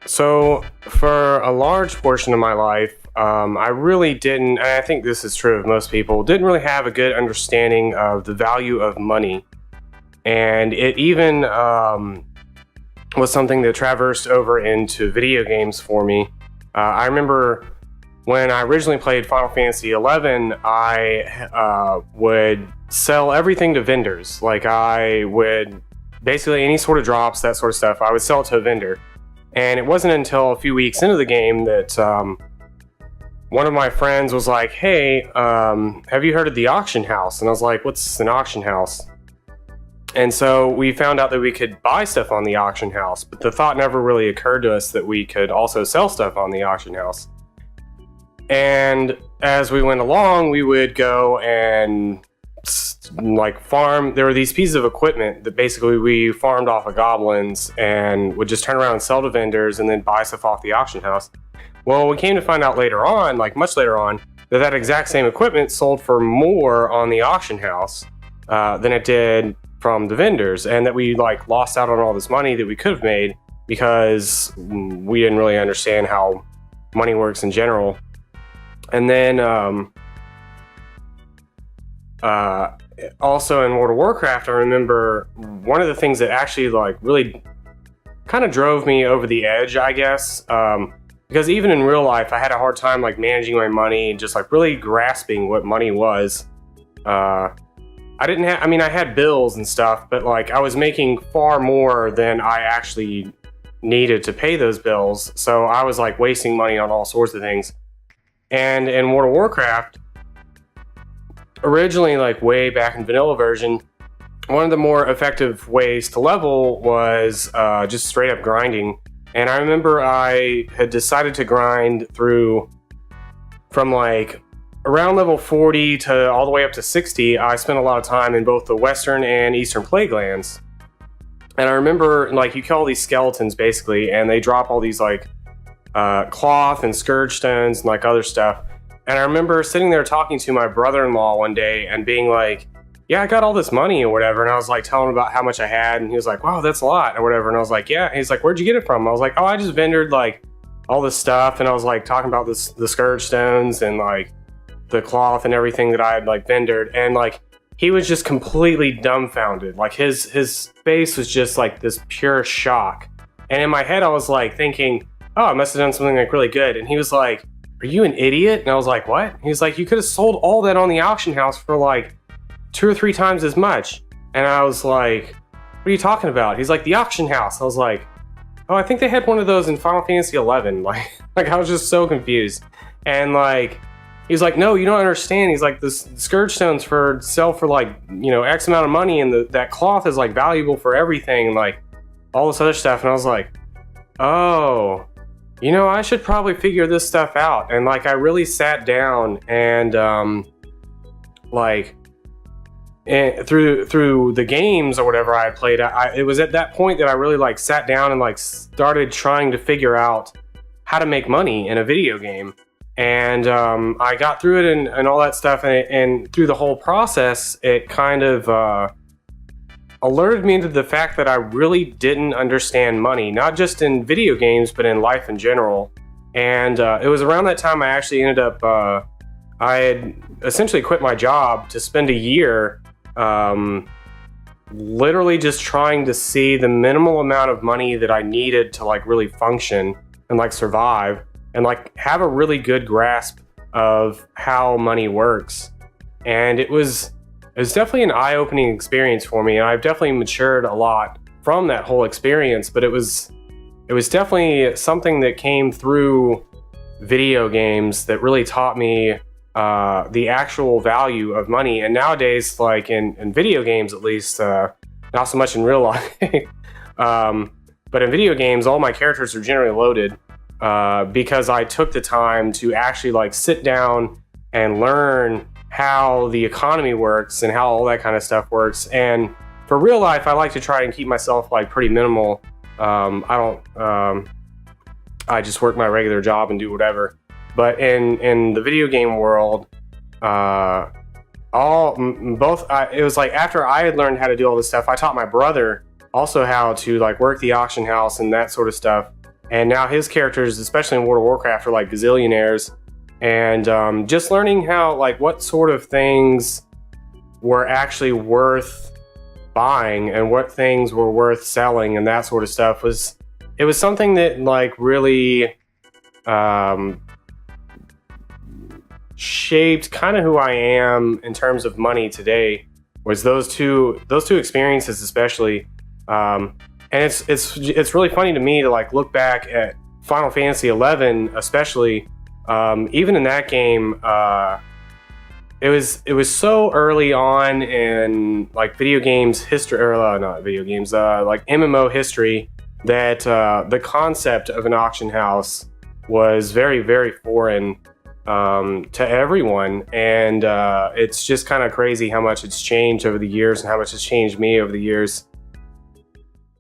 So, for a large portion of my life, I really didn't, and I think this is true of most people, didn't really have a good understanding of the value of money. And it even was something that traversed over into video games for me. I remember when I originally played Final Fantasy XI, I would sell everything to vendors. Like, I would basically any sort of drops, that sort of stuff, I would sell it to a vendor. And it wasn't until a few weeks into the game that one of my friends was like, hey, have you heard of the auction house? And I was like, what's an auction house? And so we found out that we could buy stuff on the auction house, but the thought never really occurred to us that we could also sell stuff on the auction house. And as we went along, we would go and like farm. There were these pieces of equipment that basically we farmed off of goblins and would just turn around and sell to vendors and then buy stuff off the auction house. Well, we came to find out later on, like much later on, that that exact same equipment sold for more on the auction house than it did from the vendors, and that we like lost out on all this money that we could have made because we didn't really understand how money works in general. And then also in World of Warcraft, I remember one of the things that actually like really kind of drove me over the edge, I guess, because even in real life, I had a hard time like managing my money and just like really grasping what money was. I didn't have, I mean, I had bills and stuff, but like I was making far more than I actually needed to pay those bills. So I was like wasting money on all sorts of things. And in World of Warcraft, originally, like way back in vanilla version, one of the more effective ways to level was just straight up grinding. And I remember I had decided to grind through from like around level 40 to all the way up to 60. I spent a lot of time in both the Western and Eastern Plague Lands. And I remember like you kill all these skeletons basically, and they drop all these like cloth and scourge stones and like other stuff. And I remember sitting there talking to my brother-in-law one day and being like, yeah, I got all this money or whatever. And I was like telling him about how much I had. And he was like, wow, that's a lot or whatever. And I was like, yeah. And he's like, where'd you get it from? I was like, oh, I just vendored like all this stuff. And I was like talking about the scourge stones and like the cloth and everything that I had like vendored. And like he was just completely dumbfounded. Like his face was just like this pure shock. And in my head, I was like thinking, oh, I must have done something like really good. And he was like, are you an idiot? And I was like, what? He was like, you could have sold all that on the auction house for like 2 or 3 times as much. And I was like, what are you talking about? He's like, the auction house. I was like, oh, I think they had one of those in Final Fantasy XI. Like I was just so confused. And like, he's like, no, you don't understand. He's like, the scourge stones sell for like, you know, X amount of money, and that cloth is like valuable for everything, and like all this other stuff. And I was like, oh, you know, I should probably figure this stuff out. And like I really sat down and through the games or whatever I had played, it was at that point that I really like sat down and like started trying to figure out how to make money in a video game. And I got through it and all that stuff, and through the whole process, it kind of alerted me to the fact that I really didn't understand money, not just in video games, but in life in general. And it was around that time I actually ended up, I had essentially quit my job to spend a year literally just trying to see the minimal amount of money that I needed to like really function and like survive and like have a really good grasp of how money works. And it was definitely an eye-opening experience for me, and I've definitely matured a lot from that whole experience. But it was definitely something that came through video games that really taught me the actual value of money. And nowadays, like in video games at least, not so much in real life, but in video games, all my characters are generally loaded because I took the time to actually like sit down and learn how the economy works and how all that kind of stuff works. And for real life, I like to try and keep myself like pretty minimal. I just work my regular job and do whatever. But in the video game world, it was like after I had learned how to do all this stuff, I taught my brother also how to like work the auction house and that sort of stuff. and now his characters, especially in World of Warcraft, are like gazillionaires. And just learning how, like, what sort of things were actually worth buying and what things were worth selling and that sort of stuff was something that like really shaped kind of who I am in terms of money today. Was those two experiences especially, and it's really funny to me to like look back at Final Fantasy 11 especially. Even in that game, it was so early on in like video games history, or not video games, like MMO history, that the concept of an auction house was very, very foreign to everyone. And it's just kind of crazy how much it's changed over the years and how much it's changed me over the years.